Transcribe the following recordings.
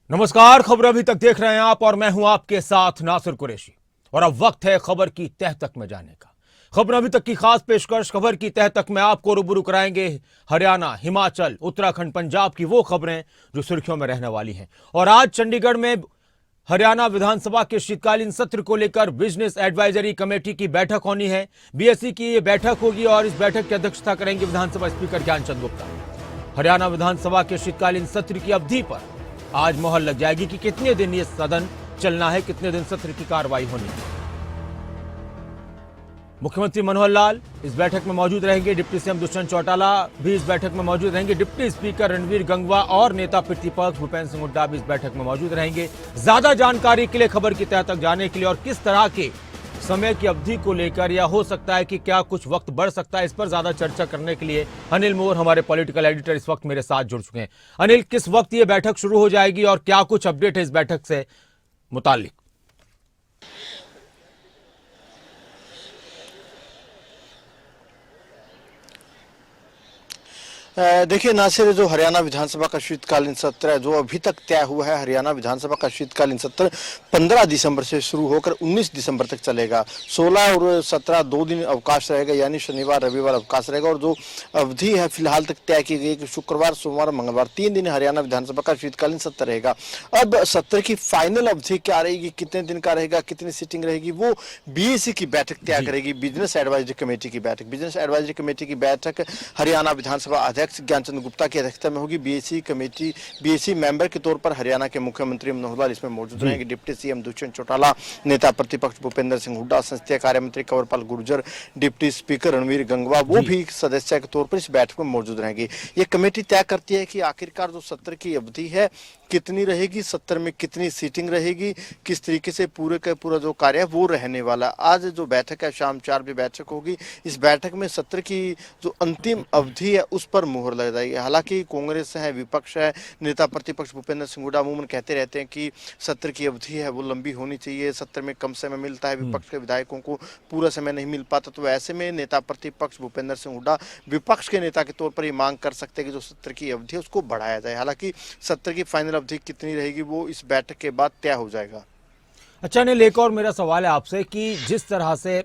नमस्कार, खबर अभी तक देख रहे हैं आप और मैं हूं आपके साथ नासिर कुरैशी। और अब वक्त है खबर की तह तक में जाने का। खबर अभी तक की खास पेशकश खबर की तह तक में आपको रूबरू कराएंगे हरियाणा, हिमाचल, उत्तराखंड, पंजाब की वो खबरें जो सुर्खियों में रहने वाली हैं। और आज चंडीगढ़ में हरियाणा विधानसभा के शीतकालीन सत्र को लेकर बिजनेस एडवाइजरी कमेटी की बैठक होनी है। बीएससी की ये बैठक होगी और इस बैठक की अध्यक्षता करेंगे विधानसभा स्पीकर ज्ञानचंद गुप्ता। हरियाणा विधानसभा के शीतकालीन सत्र की अवधि पर आज मोहर लग जाएगी कि कितने दिन ये सदन चलना है, कितने दिन सत्र की कार्रवाई होनी है। मुख्यमंत्री मनोहर लाल इस बैठक में मौजूद रहेंगे, डिप्टी सीएम दुष्यंत चौटाला भी इस बैठक में मौजूद रहेंगे, डिप्टी स्पीकर रणवीर गंगवा और नेता प्रतिपक्ष भूपेंद्र सिंह हुड्डा भी इस बैठक में मौजूद रहेंगे। ज्यादा जानकारी के लिए, खबर की तह तक जाने के लिए और किस तरह के समय की अवधि को लेकर या हो सकता है कि क्या कुछ वक्त बढ़ सकता है, इस पर ज्यादा चर्चा करने के लिए अनिल मोर, हमारे पॉलिटिकल एडिटर, इस वक्त मेरे साथ जुड़ चुके हैं। अनिल, किस वक्त ये बैठक शुरू हो जाएगी और क्या कुछ अपडेट है इस बैठक से मुतालिक? देखिए नासिर, जो हरियाणा विधानसभा का शीतकालीन सत्र है, जो अभी तक तय हुआ है, हरियाणा विधानसभा का शीतकालीन सत्र 15 दिसंबर से शुरू होकर 19 दिसंबर तक चलेगा। 16 और 17 2 दिन अवकाश रहेगा, यानी शनिवार रविवार अवकाश रहेगा। और जो अवधि है फिलहाल तक तय की गई कि शुक्रवार, सोमवार, मंगलवार 3 दिन हरियाणा विधानसभा का शीतकालीन सत्र रहेगा। अब सत्र की फाइनल अवधि क्या रहेगी, कितने दिन का रहेगा, कितनी सीटिंग रहेगी, वो बीएसी की बैठक तय करेगी, बिजनेस एडवाइजरी कमेटी की बैठक। बिजनेस एडवाइजरी कमेटी की बैठक हरियाणा विधानसभा अध्यक्ष ज्ञानचंद गुप्ता की अध्यक्षता में होगी। बीएसी मेंबर के तौर पर हरियाणा के मुख्यमंत्री मनोहर लाल इसमें मौजूद रहेंगे, डिप्टी सीएम दुष्यंत चौटाला, नेता प्रतिपक्ष भूपेंद्र सिंह हुड्डा, संसदीय कार्य मंत्री कंवरपाल गुर्जर, डिप्टी स्पीकर रणवीर गंगवा, वो भी सदस्य के तौर पर इस बैठक में मौजूद रहेंगे। ये कमेटी तय करती है कि आखिरकार जो सत्र की अवधि है कितनी रहेगी, सत्र में कितनी सीटिंग रहेगी, किस तरीके से पूरे का पूरा जो कार्य है वो रहने वाला। आज जो बैठक है शाम 4 बजे बैठक होगी। इस बैठक में सत्र की जो अंतिम अवधि है उस पर मुहर लग जाएगी। हालांकि कांग्रेस है, विपक्ष है, नेता प्रतिपक्ष भूपेंद्र सिंह हुड्डा अमूमन कहते रहते हैं कि सत्र की अवधि है वो लंबी होनी चाहिए, सत्र में कम समय मिलता है, विपक्ष के विधायकों को पूरा समय नहीं मिल पाता। तो ऐसे में नेता प्रतिपक्ष भूपेंद्र सिंह हुड्डा विपक्ष के नेता के तौर पर ये मांग कर सकते हैं कि जो सत्र की अवधि है उसको बढ़ाया जाए। हालांकि सत्र की फाइनल अवधि कितनी रहेगी वो इस बैठक के बाद तय हो जाएगा। अच्छा अनिल, एक और मेरा सवाल है आपसे कि जिस तरह से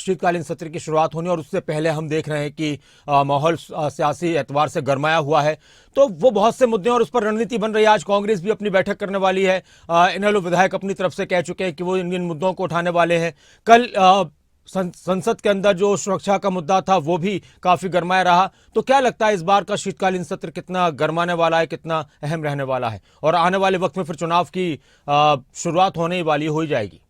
शीतकालीन सत्र की शुरुआत होनी और उससे पहले हम देख रहे हैं कि माहौल सियासी एतबार से गरमाया हुआ है, तो वो बहुत से मुद्दे और उस पर रणनीति बन रही है। आज कांग्रेस भी अपनी बैठक करने वाली है। इनेलो विधायक अपनी तरफ से कह चुके हैं कि वो इन मुद्दों को उठाने वाले हैं। कल संसद के अंदर जो सुरक्षा का मुद्दा था वो भी काफी गरमाया रहा। तो क्या लगता है इस बार का शीतकालीन सत्र कितना गरमाने वाला है, कितना अहम रहने वाला है? और आने वाले वक्त में फिर चुनाव की शुरुआत होने वाली हो जाएगी।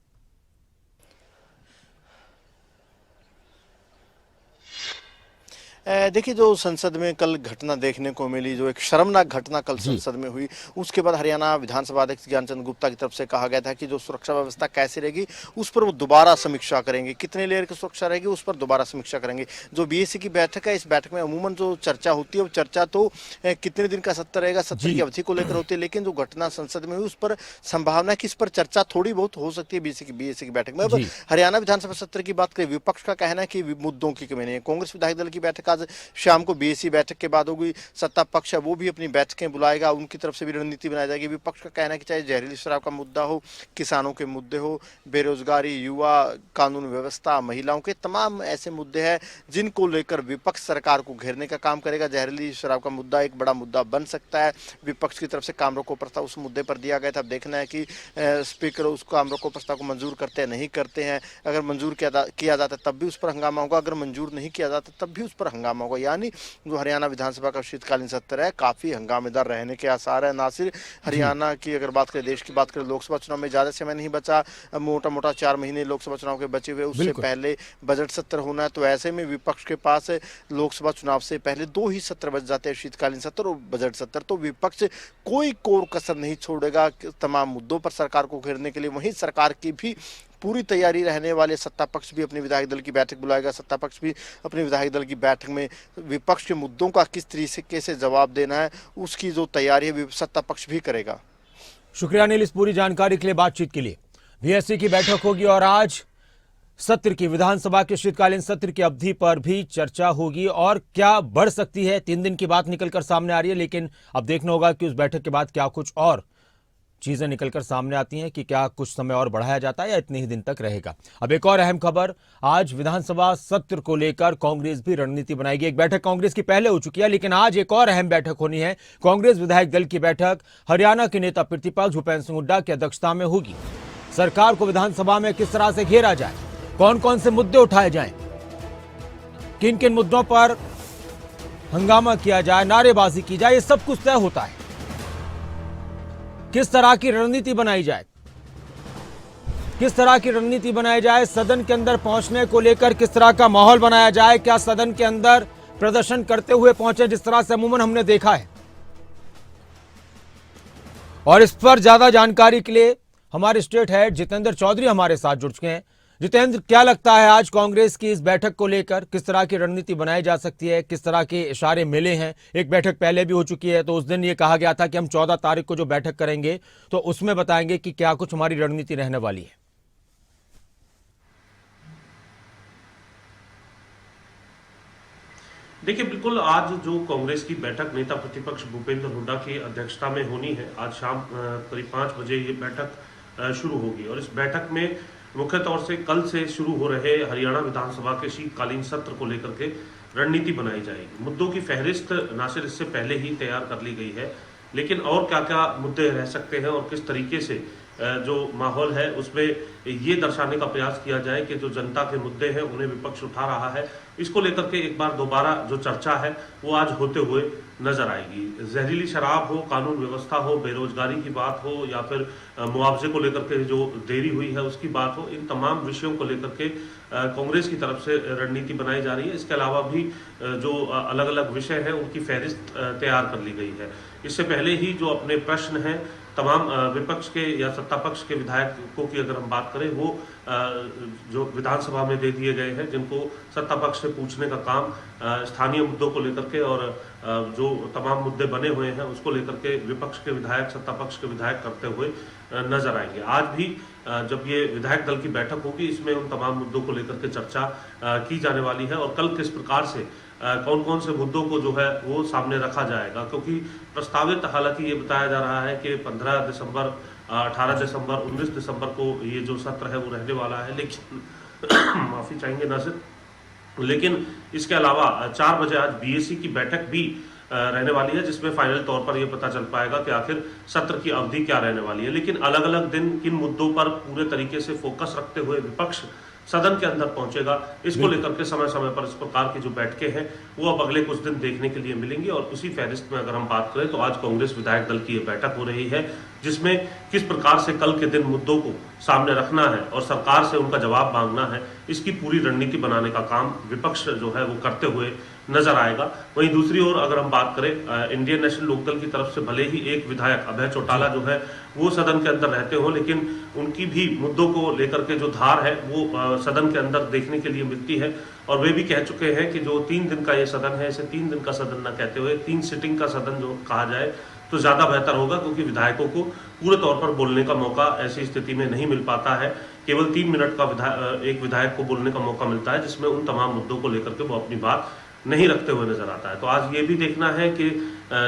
देखिए, जो संसद में कल घटना देखने को मिली, जो एक शर्मनाक घटना कल संसद में हुई, उसके बाद हरियाणा विधानसभा अध्यक्ष ज्ञानचंद गुप्ता की तरफ से कहा गया था कि जो सुरक्षा व्यवस्था कैसी रहेगी उस पर वो दोबारा समीक्षा करेंगे, कितने लेयर की सुरक्षा रहेगी उस पर दोबारा समीक्षा करेंगे। जो बीएससी की बैठक है, इस बैठक में अमूमन जो चर्चा होती है वो चर्चा तो कितने दिन का सत्र रहेगा, सत्र की अवधि को लेकर होती है, लेकिन जो घटना संसद में हुई उस पर संभावना है कि इस पर चर्चा थोड़ी बहुत हो सकती है बीएससी की बैठक में। अब हरियाणा विधानसभा सत्र की बात करें, विपक्ष का कहना है कि मुद्दों की कमी नहीं है। कांग्रेस विधायक दल की बैठक शाम को बीएससी बैठक के बाद होगी। सत्ता पक्ष है वो भी अपनी बैठकें बुलाएगा, उनकी तरफ से भी रणनीति बनाई जाएगी। विपक्ष का कहना है कि चाहे जहरीली शराब का मुद्दा हो, किसानों के मुद्दे हो, बेरोजगारी, युवा, कानून व्यवस्था, महिलाओं के तमाम ऐसे मुद्दे हैं जिनको लेकर विपक्ष सरकार को घेरने का काम करेगा। जहरीली शराब का मुद्दा एक बड़ा मुद्दा बन सकता है। विपक्ष की तरफ से काम रोको प्रस्ताव उस मुद्दे पर दिया गया था। अब देखना है कि स्पीकर उस काम रोको प्रस्ताव को मंजूर करते हैं नहीं करते हैं। अगर मंजूर किया जाता है तब भी उस पर हंगामा होगा, अगर मंजूर नहीं किया जाता तब भी उस पर हंगामा होगा। यानी जो हरियाणा विधानसभा का शीतकालीन सत्र है काफी हंगामेदार रहने के आसार है। नासिर, हरियाणा की अगर बात करें, देश की बात करें, लोकसभा चुनाव में ज्यादा समय नहीं बचा, मोटा मोटा 4 महीने लोकसभा चुनाव के बचे हुए, उससे पहले बजट सत्र होना है। तो ऐसे में विपक्ष के पास लोकसभा चुनाव से पहले 2 ही सत्र बच जाते हैं, शीतकालीन सत्र और बजट सत्र। तो विपक्ष कोई कोर कसर नहीं छोड़ेगा तमाम मुद्दों पर सरकार को घेरने के लिए। वहीं सरकार की भी पूरी तैयारी रहने वाले, सत्ता पक्ष भी अपनी विधायक दल की बैठक बुलाएगा, सत्ता पक्ष भी अपनी विधायक दल की बैठक में विपक्ष के मुद्दों का किस तरीके से जवाब देना है उसकी जो तैयारी है सत्ता पक्ष भी करेगा। शुक्रिया अनिल इस पूरी जानकारी के लिए, बातचीत के लिए। बीएससी की बैठक होगी और आज सत्र की, विधानसभा के शीतकालीन सत्र की अवधि पर भी चर्चा होगी और क्या बढ़ सकती है। 3 दिन की बात निकलकर सामने आ रही है, लेकिन अब देखना होगा कि उस बैठक के बाद क्या कुछ और चीजें निकलकर सामने आती हैं कि क्या कुछ समय और बढ़ाया जाता है या इतने ही दिन तक रहेगा। अब एक और अहम खबर, आज विधानसभा सत्र को लेकर कांग्रेस भी रणनीति बनाएगी। एक बैठक कांग्रेस की पहले हो चुकी है, लेकिन आज एक और अहम बैठक होनी है। कांग्रेस विधायक दल की बैठक हरियाणा के नेता प्रतिपक्ष भूपेंद्र सिंह हुड्डा की अध्यक्षता में होगी। सरकार को विधानसभा में किस तरह से घेरा जाए, कौन कौन से मुद्दे उठाए जाएं, किन किन मुद्दों पर हंगामा किया जाए, नारेबाजी की जाए, ये सब कुछ तय होता है। किस तरह की रणनीति बनाई जाए, किस तरह की रणनीति बनाई जाए, सदन के अंदर पहुंचने को लेकर किस तरह का माहौल बनाया जाए, क्या सदन के अंदर प्रदर्शन करते हुए पहुंचे जिस तरह से अमूमन हमने देखा है। और इस पर ज्यादा जानकारी के लिए हमारे स्टेट हेड जितेंद्र चौधरी हमारे साथ जुड़ चुके हैं। जितेंद्र, क्या लगता है आज कांग्रेस की इस बैठक को लेकर किस तरह की रणनीति बनाई जा सकती है, किस तरह के इशारे मिले हैं? एक बैठक पहले भी हो चुकी है, तो उस दिन ये कहा गया था कि हम 14 तारीख को जो बैठक करेंगे तो उसमें बताएंगे कि क्या कुछ हमारी रणनीति रहने वाली है। देखिए, बिल्कुल आज जो कांग्रेस की बैठक नेता प्रतिपक्ष भूपेंद्र हुड्डा की अध्यक्षता में होनी है, आज शाम करीब 5 बजे ये बैठक शुरू होगी। और इस बैठक में मुख्य तौर से कल से शुरू हो रहे हरियाणा विधानसभा के शीतकालीन सत्र को लेकर के रणनीति बनाई जाएगी। मुद्दों की फहरिस्त ना सिर्फ इससे पहले ही तैयार कर ली गई है, लेकिन और क्या क्या मुद्दे रह सकते हैं और किस तरीके से जो माहौल है उसमें ये दर्शाने का प्रयास किया जाए कि जो जनता के मुद्दे हैं उन्हें विपक्ष उठा रहा है, इसको लेकर के एक बार दोबारा जो चर्चा है वो आज होते हुए नजर आएगी। जहरीली शराब हो, कानून व्यवस्था हो, बेरोजगारी की बात हो या फिर मुआवजे को लेकर के जो देरी हुई है उसकी बात हो, इन तमाम विषयों को लेकर के कांग्रेस की तरफ से रणनीति बनाई जा रही है। इसके अलावा भी जो अलग अलग विषय हैं उनकी फहरिस्त तैयार कर ली गई है। इससे पहले ही जो अपने प्रश्न हैं तमाम विपक्ष के या सत्ता पक्ष के विधायकों की अगर हम बात करें, वो जो विधानसभा में दे दिए गए हैं, जिनको सत्ता पक्ष से पूछने का काम स्थानीय मुद्दों को लेकर के और जो तमाम मुद्दे बने हुए हैं उसको लेकर के विपक्ष के विधायक सत्ता पक्ष के विधायक करते हुए नजर आएंगे। आज भी जब ये विधायक दल की बैठक होगी, इसमें उन तमाम मुद्दों को लेकर के चर्चा की जाने वाली है और कल किस प्रकार से कौन कौन से मुद्दों को जो है वो सामने रखा जाएगा। क्योंकि प्रस्तावित हालांकि ये बताया जा रहा है कि 15 दिसंबर, 18 दिसंबर, 19 दिसंबर को ये जो सत्र है वो रहने वाला है, लेकिन माफी चाहेंगे नासिर, लेकिन इसके अलावा 4 बजे आज बीएसी की बैठक भी रहने वाली है, जिसमें फाइनल तौर पर यह पता चल पाएगा कि आखिर सत्र की अवधि क्या रहने वाली है। लेकिन अलग अलग दिन किन मुद्दों पर पूरे तरीके से फोकस रखते हुए विपक्ष सदन के अंदर पहुंचेगा, इसको लेकर के समय समय पर इस प्रकार की जो बैठकें हैं वो अब अगले कुछ दिन देखने के लिए मिलेंगी। और उसी फहरिस्त में अगर हम बात करें तो आज कांग्रेस विधायक दल की ये बैठक हो रही है, जिसमें किस प्रकार से कल के दिन मुद्दों को सामने रखना है और सरकार से उनका जवाब मांगना है, इसकी पूरी रणनीति बनाने का काम विपक्ष जो है वो करते हुए नजर आएगा। वहीं दूसरी ओर अगर हम बात करें इंडियन नेशनल लोकदल की तरफ से भले ही एक विधायक अभय चौटाला जो है वो सदन के अंदर रहते हो, लेकिन उनकी भी मुद्दों को लेकर के जो धार है वो सदन के अंदर देखने के लिए मिलती है। और वे भी कह चुके हैं कि जो 3 दिन का ये सदन है, इसे 3 दिन का सदन न कहते हुए 3 सिटिंग का सदन जो कहा जाए तो ज्यादा बेहतर होगा, क्योंकि विधायकों को पूरे तौर पर बोलने का मौका ऐसी स्थिति में नहीं मिल पाता है। केवल 3 मिनट का एक विधायक को बोलने का मौका मिलता है, जिसमें उन तमाम मुद्दों को लेकर के वो अपनी बात नहीं रखते हुए नजर आता है। तो आज ये भी देखना है कि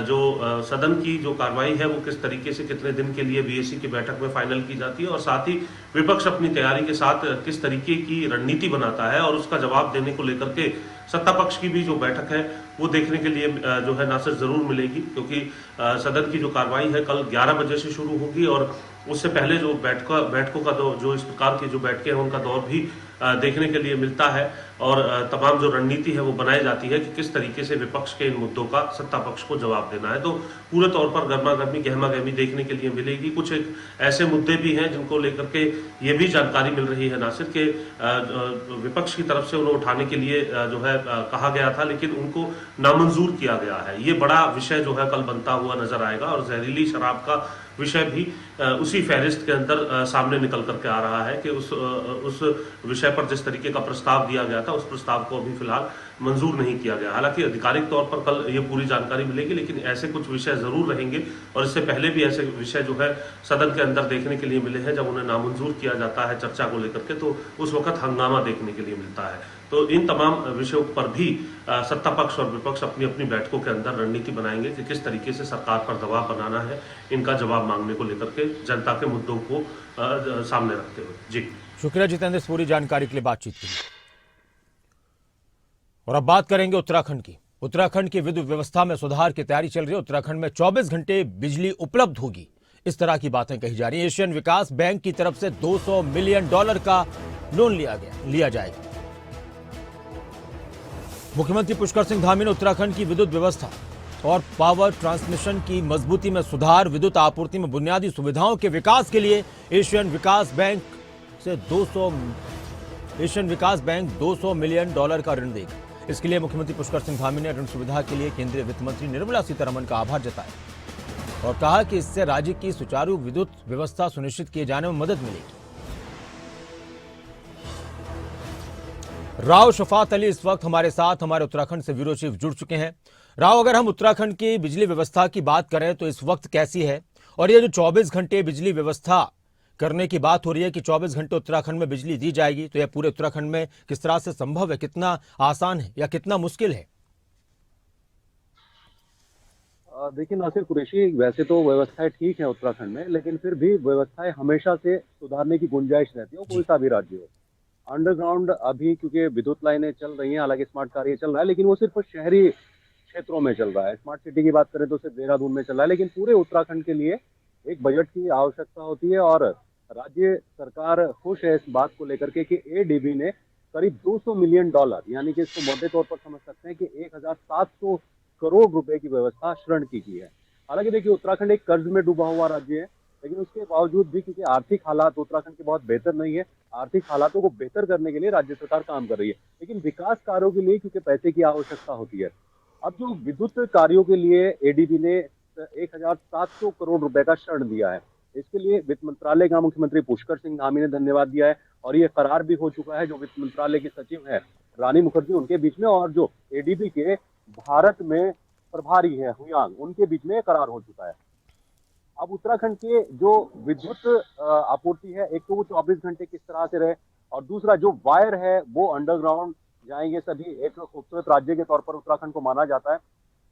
जो सदन की जो कार्रवाई है वो किस तरीके से कितने दिन के लिए बीएसी की बैठक में फाइनल की जाती है और साथ ही विपक्ष अपनी तैयारी के साथ किस तरीके की रणनीति बनाता है और उसका जवाब देने को लेकर के सत्ता पक्ष की भी जो बैठक है वो देखने के लिए जो है नासिर जरूर मिलेगी। क्योंकि सदन की जो कार्रवाई है कल 11 बजे से शुरू होगी और उससे पहले जो बैठकों का जो इस प्रकार की जो बैठकें हैं उनका दौर भी देखने के लिए मिलता है और तमाम जो रणनीति है वो बनाई जाती है कि किस तरीके से विपक्ष के इन मुद्दों का सत्ता पक्ष को जवाब देना है। तो पूरे तौर पर गर्मा गर्मी गहमा गहमी देखने के लिए मिलेगी। कुछ एक ऐसे मुद्दे भी हैं जिनको लेकर के ये भी जानकारी मिल रही है नासिर के विपक्ष की तरफ से उन्हें उठाने के लिए जो है कहा गया था, लेकिन उनको नामंजूर किया गया है। ये बड़ा विषय जो है कल बनता हुआ नजर आएगा और जहरीली शराब का विषय भी उसी फहरिस्त के अंदर सामने निकल करके आ रहा है कि उस विषय पर जिस तरीके का प्रस्ताव दिया गया था उस प्रस्ताव को अभी फिलहाल मंजूर नहीं किया गया। हालांकि आधिकारिक तौर पर कल ये पूरी जानकारी मिलेगी, लेकिन ऐसे कुछ विषय जरूर रहेंगे और इससे पहले भी ऐसे विषय जो है सदन के अंदर देखने के लिए मिले हैं। जब उन्हें नामंजूर किया जाता है चर्चा को लेकर के, तो उस वक्त हंगामा देखने के लिए मिलता है। तो इन तमाम विषयों पर भी सत्ता पक्ष और विपक्ष अपनी अपनी बैठकों के अंदर रणनीति बनाएंगे कि किस तरीके से सरकार पर दबाव बनाना है, इनका जवाब मांगने को लेकर के जनता के मुद्दों को सामने रखते हुए। जी शुक्रिया जितेंद्र, इस पूरी जानकारी के लिए बातचीत के लिए। और अब बात करेंगे उत्तराखंड की। उत्तराखंड की विद्युत व्यवस्था में सुधार की तैयारी चल रही है। उत्तराखंड में 24 घंटे बिजली उपलब्ध होगी, इस तरह की बातें कही जा रही है। एशियन विकास बैंक की तरफ से $200 मिलियन का लोन लिया जाएगा। मुख्यमंत्री पुष्कर सिंह धामी ने उत्तराखंड की विद्युत व्यवस्था और पावर ट्रांसमिशन की मजबूती में सुधार, विद्युत आपूर्ति में बुनियादी सुविधाओं के विकास के लिए एशियन विकास बैंक $200 मिलियन का ऋण देगा। इसके लिए मुख्यमंत्री पुष्कर सिंह धामी ने ऋण सुविधा के लिए केंद्रीय वित्त मंत्री निर्मला सीतारमण का आभार जताया और कहा कि इससे राज्य की सुचारू विद्युत व्यवस्था सुनिश्चित किए जाने में मदद मिलेगी। राव शफात अली इस वक्त हमारे साथ हमारे उत्तराखंड से ब्यूरो चीफ जुड़ चुके हैं। राव, अगर हम उत्तराखंड की बिजली व्यवस्था की बात करें तो इस वक्त कैसी है, और ये जो 24 घंटे बिजली व्यवस्था करने की बात हो रही है कि 24 घंटे उत्तराखंड में बिजली दी जाएगी, तो यह पूरे उत्तराखंड में किस तरह से संभव है, कितना आसान है या कितना मुश्किल है? देखिए नासिर कुरैशी, वैसे तो व्यवस्थाएं ठीक है उत्तराखंड में, लेकिन फिर भी व्यवस्थाएं हमेशा से सुधारने की गुंजाइश रहती है, कोई सा भी राज्य हो। अंडरग्राउंड अभी क्योंकि विद्युत लाइनें चल रही हैं, हालांकि स्मार्ट कार्य चल रहा है, लेकिन वो सिर्फ शहरी क्षेत्रों में चल रहा है। स्मार्ट सिटी की बात करें तो सिर्फ देहरादून में चल रहा है, लेकिन पूरे उत्तराखंड के लिए एक बजट की आवश्यकता होती है। और राज्य सरकार खुश है इस बात को लेकर के कि एडीबी ने करीब $200 मिलियन, यानी कि इसको मोटे तौर पर समझ सकते हैं कि 1700 करोड़ रुपए की व्यवस्था ऋण की है। हालांकि देखिए उत्तराखंड एक कर्ज में डूबा हुआ राज्य है, लेकिन उसके बावजूद भी क्योंकि आर्थिक हालात उत्तराखंड के बहुत बेहतर नहीं है, आर्थिक हालातों को बेहतर करने के लिए राज्य सरकार काम कर रही है। लेकिन विकास कार्यों के लिए क्योंकि पैसे की आवश्यकता होती है, अब जो विद्युत कार्यों के लिए एडीबी ने 1700 करोड़ रुपए का ऋण दिया है, इसके लिए वित्त मंत्रालय का मुख्यमंत्री पुष्कर सिंह धामी ने धन्यवाद दिया है। और ये करार भी हो चुका है, जो वित्त मंत्रालय की सचिव है रानी मुखर्जी, उनके बीच में, और जो एडीबी के भारत में प्रभारी है हुयांग, उनके बीच में करार हो चुका है। अब उत्तराखंड के जो विद्युत आपूर्ति है, एक तो वो 24 घंटे किस तरह से रहे, और दूसरा जो वायर है वो अंडरग्राउंड जाएंगे सभी। एक खूबसूरत राज्य के तौर पर उत्तराखंड को माना जाता है।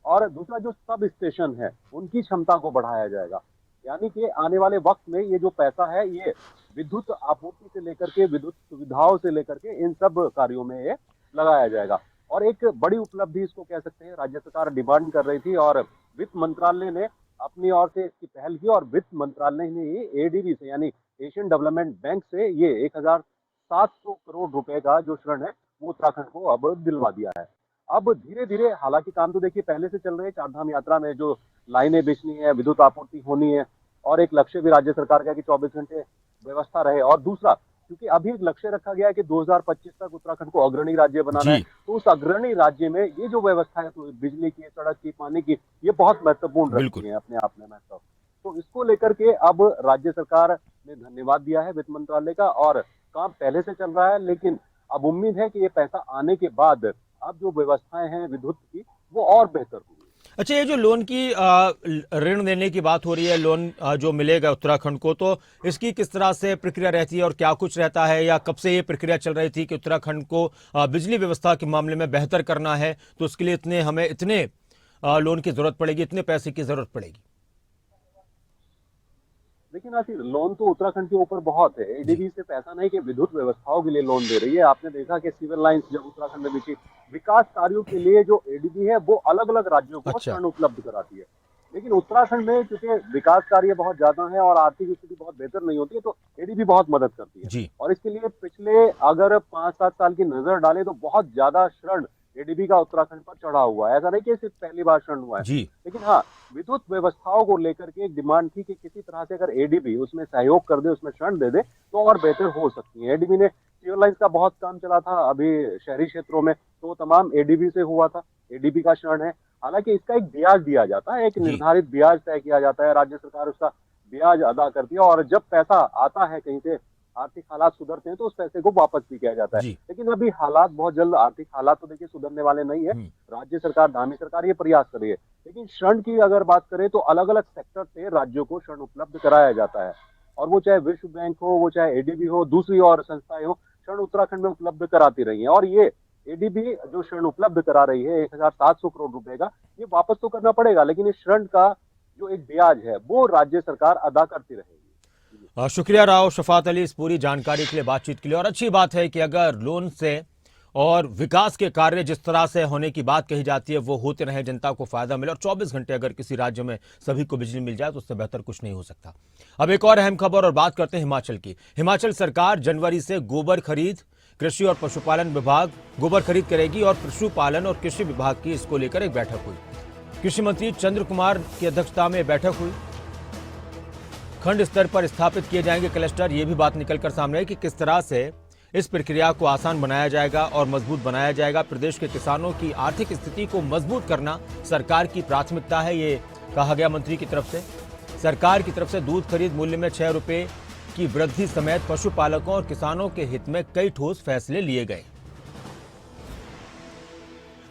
और दूसरा जो सब स्टेशन है उनकी क्षमता को बढ़ाया जाएगा, यानी कि आने वाले वक्त में ये जो पैसा है ये विद्युत आपूर्ति से लेकर के विद्युत सुविधाओं से लेकर के इन सब कार्यों में ये लगाया जाएगा। और एक बड़ी उपलब्धि इसको कह सकते हैं, राज्य सरकार डिमांड कर रही थी और वित्त मंत्रालय ने अपनी ओर से इसकी पहल की, और वित्त मंत्रालय ने ये एडीबी से यानी एशियन डेवलपमेंट बैंक से ये 1700 करोड़ रुपए का जो ऋण है वो उत्तराखंड को अब दिलवा दिया है। अब धीरे धीरे, हालांकि काम तो देखिए पहले से चल रहे हैं, चारधाम यात्रा में जो लाइनें बिछनी है, विद्युत आपूर्ति होनी है, और एक लक्ष्य भी राज्य सरकार का कि 24 घंटे व्यवस्था रहे। और दूसरा, क्योंकि अभी एक लक्ष्य रखा गया है कि 2025 तक उत्तराखंड को अग्रणी राज्य बनाना है, तो उस अग्रणी राज्य में ये जो व्यवस्था है, तो बिजली की, सड़क की, पानी की, ये बहुत महत्वपूर्ण रखती है अपने आप में महत्व। तो इसको लेकर के अब राज्य सरकार ने धन्यवाद दिया है वित्त मंत्रालय का, और काम पहले से चल रहा है। लेकिन अब उम्मीद है कि ये पैसा आने के बाद अब जो व्यवस्थाएं हैं विद्युत की वो और बेहतर होगी। अच्छा, ये जो लोन की ऋण देने की बात हो रही है, लोन जो मिलेगा उत्तराखंड को, तो इसकी किस तरह से प्रक्रिया रहती है और क्या कुछ रहता है, या कब से ये प्रक्रिया चल रही थी कि उत्तराखंड को बिजली व्यवस्था के मामले में बेहतर करना है, तो उसके लिए हमें इतने लोन की जरूरत पड़ेगी, इतने पैसे की जरूरत पड़ेगी? लेकिन नासिर, लोन तो उत्तराखंड के ऊपर बहुत है। एडीबी से पैसा नहीं कि विद्युत व्यवस्थाओं के लिए लोन दे रही है। आपने देखा कि सिविल लाइंस जब उत्तराखंड में बिछी, विकास कार्यों के लिए जो एडीबी है वो अलग अलग राज्यों को ऋण उपलब्ध कराती है। लेकिन उत्तराखंड में क्योंकि विकास कार्य बहुत ज्यादा है और आर्थिक स्थिति बहुत बेहतर नहीं होती है, तो एडीबी बहुत मदद करती है। और इसके लिए पिछले अगर 5-7 साल की नजर डालें तो बहुत ज्यादा ऋण एडीबी का उत्तराखंड पर चढ़ा हुआ है। ऐसा नहीं कि सिर्फ पहली बार ऋण हुआ है, लेकिन हाँ, विद्युत व्यवस्थाओं को लेकर के एक डिमांड थी कि किसी तरह से अगर एडीबी उसमें सहयोग कर दे, उसमें ऋण दे दे, तो और बेहतर हो सकती है। एडीबी ने सिविल लाइंस का बहुत काम चला था अभी शहरी क्षेत्रों में, तो तमाम एडीबी से हुआ था, एडीबी का ऋण है। हालांकि इसका एक ब्याज दिया जाता है, एक निर्धारित ब्याज तय किया जाता है, राज्य सरकार उसका ब्याज अदा करती है, और जब पैसा आता है कहीं से आर्थिक हालात सुधरते हैं तो उस पैसे को वापस भी किया जाता है। जी। लेकिन अभी हालात बहुत जल्द, आर्थिक हालात तो देखिए सुधरने वाले नहीं है। राज्य सरकार, दानी सरकार ये प्रयास कर रही है, लेकिन ऋण की अगर बात करें तो अलग अलग सेक्टर से राज्यों को ऋण उपलब्ध कराया जाता है, और वो चाहे विश्व बैंक हो, वो चाहे एडीबी हो, दूसरी और संस्थाएं हो, ऋण उत्तराखंड में उपलब्ध कराती रही है। और ये एडीबी जो ऋण उपलब्ध करा रही है 1700 करोड़ रुपए का, ये वापस तो करना पड़ेगा, लेकिन इस ऋण का जो एक ब्याज है वो राज्य सरकार अदा करती रहेगी। शुक्रिया राव शफात अली इस पूरी जानकारी के लिए, बातचीत के लिए। और अच्छी बात है कि अगर लोन से और विकास के कार्य जिस तरह से होने की बात कही जाती है वो होते रहे, जनता को फायदा मिले, और 24 घंटे अगर किसी राज्य में सभी को बिजली मिल जाए तो उससे बेहतर कुछ नहीं हो सकता। अब एक और अहम खबर और बात करते हैं हिमाचल की। हिमाचल सरकार जनवरी से गोबर खरीद, कृषि और पशुपालन विभाग गोबर खरीद करेगी और पशुपालन और कृषि विभाग की इसको लेकर एक बैठक हुई। कृषि मंत्री चंद्र कुमार की अध्यक्षता में बैठक हुई। खंड स्तर पर स्थापित किए जाएंगे क्लस्टर। ये भी बात निकलकर सामने है कि किस तरह से इस प्रक्रिया को आसान बनाया जाएगा और मजबूत बनाया जाएगा। प्रदेश के किसानों की आर्थिक स्थिति को मजबूत करना सरकार की प्राथमिकता है, ये कहा गया मंत्री की तरफ से। सरकार की तरफ से दूध खरीद मूल्य में 6 रुपए की वृद्धि समेत पशुपालकों और किसानों के हित में कई ठोस फैसले लिए गए।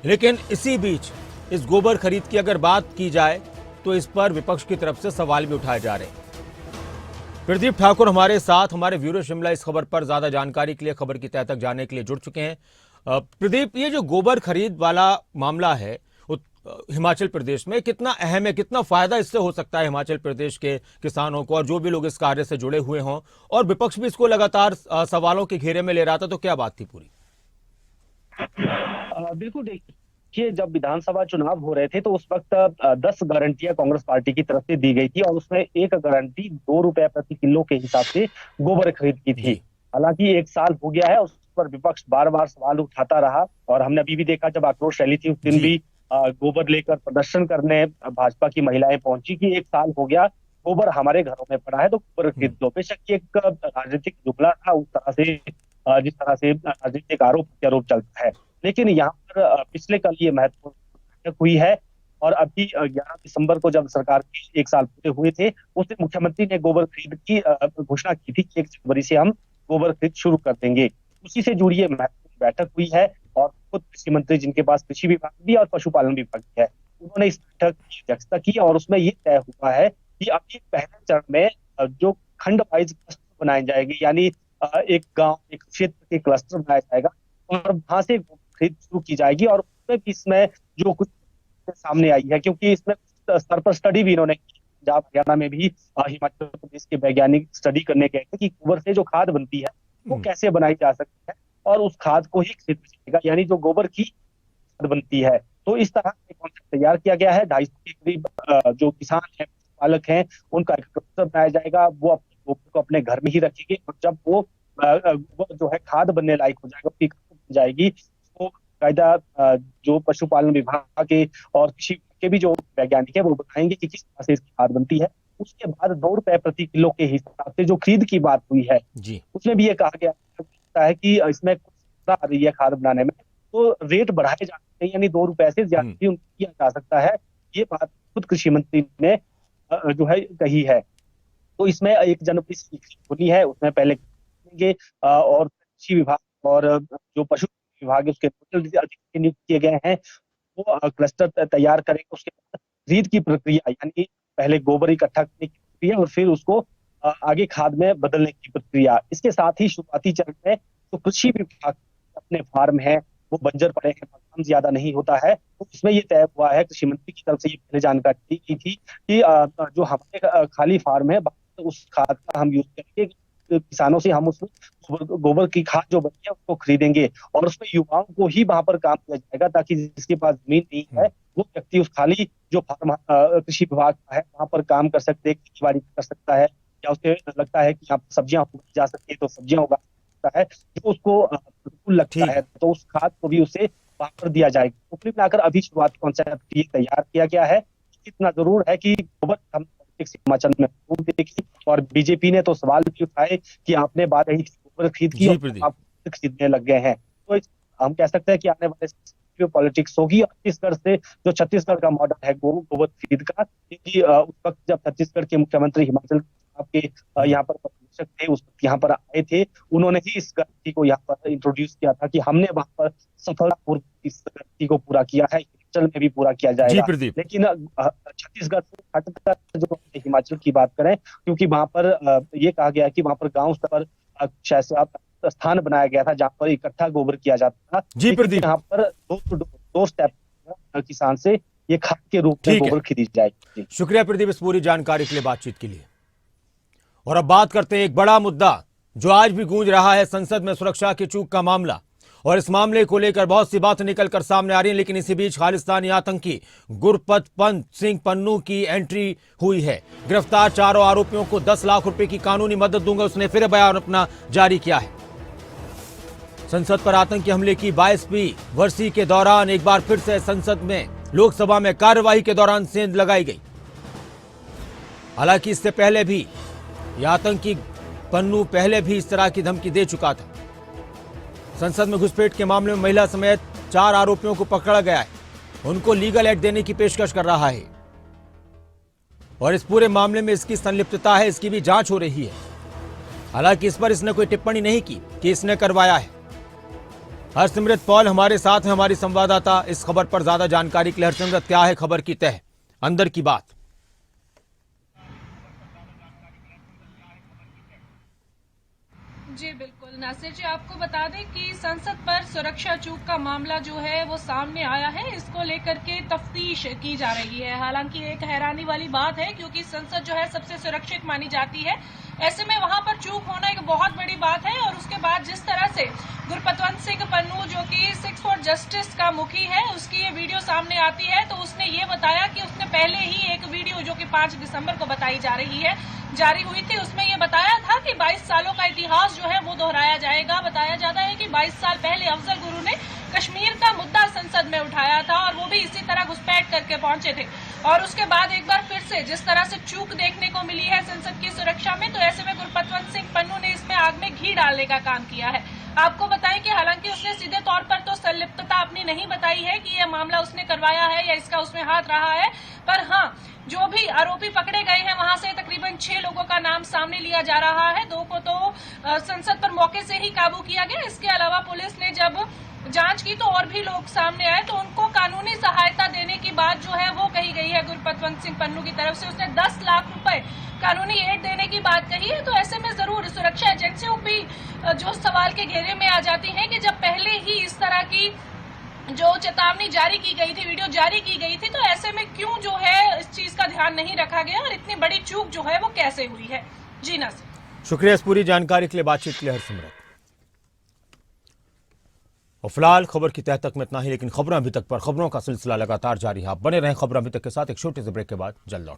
लेकिन इसी बीच इस गोबर खरीद की अगर बात की जाए तो इस पर विपक्ष की तरफ से सवाल भी उठाए जा रहे हैं। प्रदीप ठाकुर हमारे साथ, हमारे ब्यूरो शिमला, इस खबर पर ज्यादा जानकारी के लिए, खबर की तह तक जाने के लिए जुड़ चुके हैं। प्रदीप, ये जो गोबर खरीद वाला मामला है हिमाचल प्रदेश में, कितना अहम है, कितना फायदा इससे हो सकता है हिमाचल प्रदेश के किसानों को और जो भी लोग इस कार्य से जुड़े हुए हों, और विपक्ष भी इसको लगातार सवालों के घेरे में ले रहा था, तो क्या बात थी पूरी? बिल्कुल, देखिए जब विधानसभा चुनाव हो रहे थे तो उस वक्त 10 गारंटियां कांग्रेस पार्टी की तरफ से दी गई थी, और उसमें एक गारंटी 2 रुपए प्रति किलो के हिसाब से गोबर खरीद की थी। हालांकि 1 साल हो गया है, उस पर विपक्ष बार बार सवाल उठाता रहा, और हमने अभी भी देखा जब आक्रोश रैली थी उस दिन भी गोबर लेकर प्रदर्शन करने भाजपा की महिलाएं पहुंची कि 1 साल हो गया, गोबर हमारे घरों में पड़ा है तो गोबर खरीद लो। बेशक एक राजनीतिक जुमला था, उस तरह से जिस तरह से राजनीतिक आरोप प्रत्यारोप चलता है। लेकिन यहाँ पर पिछले कल ये महत्वपूर्ण बैठक हुई है, और अभी 11 दिसंबर को जब सरकार के 1 साल पूरे हुए थे उस दिन मुख्यमंत्री ने गोबर खरीद की घोषणा की थी कि 1 जनवरी से हम गोबर खरीद शुरू कर देंगे। उसी से जुड़ी ये महत्वपूर्ण बैठक हुई है, और खुद कृषि मंत्री जिनके पास कृषि विभाग भी और पशुपालन विभाग भी है, उन्होंने इस बैठक की अध्यक्षता की, और उसमें ये तय हुआ है कि अभी पहले चरण में जो खंड वाइज क्लस्टर बनाए जाएंगे, यानी एक गांव, एक क्षेत्र के क्लस्टर बनाया जाएगा और वहां से खरीद शुरू की जाएगी। और उसमें भी इसमें जो कुछ सामने आई है, क्योंकि इसमें स्तर पर स्टडी भी इन्होंने की, पंजाब हरियाणा में भी हिमाचल प्रदेश के वैज्ञानिक स्टडी करने गए थे कि गोबर से जो खाद बनती है वो कैसे बनाई जा सकती है, और उस खाद को ही खरीदा जाएगा, यानी जो गोबर की खाद बनती है। तो इस तरह से कॉन्सेप्ट तैयार किया गया है। 250 के करीब जो किसान है, पालक हैं, उनका एक क्लस्टर बनाया जाएगा, वो अपने गोबर को अपने घर में ही रखेंगे, और जब वो गोबर जो है खाद बनने लायक हो जाएगा, उसकी खाद बन जाएगी, तो कायदा जो पशुपालन विभाग के और कृषि के भी जो वैज्ञानिक है वो बताएंगे कि किस तरह से इसकी खाद बनती है। उसके बाद 2 रुपए प्रति किलो के हिसाब से जो खरीद की बात हुई है जी, उसमें भी ये कहा गया है कि इसमें कुछ आ रही है खाद बनाने में, तो रेट बढ़ाए जा सकते हैं, यानी 2 रुपए से ज्यादा भी किया जा सकता है। ये बात खुद कृषि मंत्री ने जो है कही है। तो इसमें 1 जनवरी से होनी है, उसमें पहले और कृषि विभाग और जो पशु विभाग है उसके अधिकारी नियुक्त किए गए हैं, वो क्लस्टर तैयार करेंगे। उसके बाद खरीद की प्रक्रिया, यानी पहले गोबर इकट्ठा करने की प्रक्रिया और फिर उसको आगे खाद में बदलने की प्रक्रिया। इसके साथ ही शुरुआती चरण में तो कृषि विभाग अपने फार्म है वो बंजर पड़े हैं, काम ज्यादा नहीं होता है, तो इसमें ये तय हुआ है, कृषि मंत्री की तरफ से ये पहले जानकारी दी थी कि जो हमारे खाली फार्म है उस खाद का हम यूज करेंगे, किसानों से हम उस गोबर की खाद जो बनी है उसको खरीदेंगे, और उसमें युवाओं को ही वहां पर काम किया जाएगा, ताकि जिसके पास जमीन नहीं है वो व्यक्ति उस खाली जो फार्म कृषि विभाग का है वहां पर काम कर सकते, खेती बाड़ी कर सकता है, या उसे लगता है कि यहाँ पर सब्जियां उगाई जा सकती है तो सब्जियां उगा सकता है, जो उसको अनुकूल लगता है तो उस खाद को भी उसे वहां पर दिया जाएगा। तो कुल मिलाकर अभी शुरुआती कॉन्सेप्ट ये तैयार किया गया है। इतना जरूर है कि गोबर हम हिमाचल में देखी, और बीजेपी ने तो सवाल भी उठाए कि आपने बात यही गोबर खरीद की और आप खरीदने लग गए हैं। तो हम कह सकते हैं कि आने वाले पॉलिटिक्स होगी छत्तीसगढ़ से, जो छत्तीसगढ़ का मॉडल है गोबर खरीद का, क्योंकि उस वक्त जब छत्तीसगढ़ के मुख्यमंत्री हिमाचल आपके यहाँ पर संरक्षक थे उस वक्त यहाँ पर आए थे, उन्होंने ही इस गारंटी को यहाँ पर इंट्रोड्यूस किया था कि हमने वहां पर सफलतापूर्वक इस गारंटी को पूरा किया है, हिमाचल में भी पूरा किया जी जाएगा। प्रदीप। लेकिन छत्तीसगढ़ से हटकर जो हिमाचल की बात करें, क्योंकि वहां पर ये कहा गया है कि वहां पर गांव स्तर पर कुछ ऐसा स्थान बनाया गया था जहां पर इकट्ठा गोबर किया जाता था। जी लेकिन प्रदीप। यहाँ पर दो स्टेप किसान से ये खाद के रूप में ठीक है। गोबर खरीदी जाएगी। शुक्रिया प्रदीप इस पूरी जानकारी के लिए, बातचीत के लिए। और अब बात करते हैं एक बड़ा मुद्दा जो आज भी गूंज रहा है संसद में, सुरक्षा की चूक का मामला। और इस मामले को लेकर बहुत सी बातें निकलकर सामने आ रही हैं, लेकिन इसी बीच खालिस्तानी आतंकी गुरपतवंत सिंह पन्नू की एंट्री हुई है। गिरफ्तार चारों आरोपियों को 10 लाख रुपए की कानूनी मदद दूंगा, उसने फिर बयान अपना जारी किया है। संसद पर आतंकी हमले की 22वीं वर्षी के दौरान एक बार फिर से संसद में, लोकसभा में कार्यवाही के दौरान सेंध लगाई गई। हालांकि इससे पहले भी यह आतंकी पन्नू पहले भी इस तरह की धमकी दे चुका था। संसद में घुसपैठ के मामले में महिला समेत 4 आरोपियों को पकड़ा गया है, उनको लीगल एड देने की पेशकश कर रहा है। और इस पूरे मामले में इसकी संलिप्तता है, इसकी भी जांच हो रही है। हालांकि इस पर इसने कोई टिप्पणी नहीं की कि इसने करवाया है। हरसिमरत पॉल हमारे साथ हैं, हमारी संवाददाता। इस खबर पर ज्यादा जानकारी के लिए हरसिमरत, क्या है खबर की तह, अंदर की बात? जी बिल्कुल नासिर जी, आपको बता दें कि संसद पर सुरक्षा चूक का मामला जो है वो सामने आया है। इसको लेकर के तफ्तीश की जा रही है। हालांकि एक हैरानी वाली बात है, क्योंकि संसद जो है सबसे सुरक्षित मानी जाती है, ऐसे में वहां पर चूक होना एक बहुत बड़ी बात है। और उसके बाद जिस तरह से गुरपतवंत सिंह पन्नू, जो कि सिक्स फॉर जस्टिस का मुखी है, उसकी ये वीडियो सामने आती है, तो उसने ये बताया कि उसने पहले ही एक वीडियो जो कि 5 दिसंबर को बताई जा रही है, जारी हुई थी, उसमें ये बताया था कि 22 सालों का इतिहास जो है वो दोहराया जाएगा। बताया जाता है कि 22 साल पहले अफजल गुरु ने कश्मीर का मुद्दा संसद में उठाया था, और वो भी इसी तरह घुसपैठ करके पहुंचे थे। और उसके बाद एक बार फिर से जिस तरह से चूक देखने को मिली है संसद की सुरक्षा में, तो ऐसे में गुरपतवंत सिंह पन्नू ने इसमें आग में घी डालने का काम किया है। आपको बताएं कि हालांकि उसने सीधे तौर पर तो संलिप्तता अपनी नहीं बताई है कि यह मामला उसने करवाया है या इसका उसमें हाथ रहा है, पर हाँ, जो भी आरोपी पकड़े गए हैं वहां से तकरीबन 6 लोगों का नाम सामने लिया जा रहा है। 2 को तो संसद पर मौके से ही काबू किया गया। इसके अलावा पुलिस ने जब जांच की तो और भी लोग सामने आए, तो उनको कानूनी सहायता देने की बात जो है वो कही गई है गुरपतवंत सिंह पन्नू की तरफ से। उसने 10 लाख रुपए कानूनी एड देने की बात कही है। तो ऐसे में जरूर सुरक्षा एजेंसियों भी जो सवाल के घेरे में आ जाती हैं कि जब पहले ही इस तरह की जो चेतावनी जारी की गई थी, वीडियो जारी की गई थी, तो ऐसे में क्यों जो है इस चीज का ध्यान नहीं रखा गया और इतनी बड़ी चूक जो है वो कैसे हुई है। जी नासिर, शुक्रिया इस पूरी जानकारी के लिए, बातचीत के लिए हरसिमरत। और फिलहाल खबर की तह तक में इतना ही, लेकिन खबरें अभी तक पर, खबरों का सिलसिला लगातार जारी है। आप बने रहें खबरें अभी तक के साथ। एक छोटे से ब्रेक के बाद जल्द लौट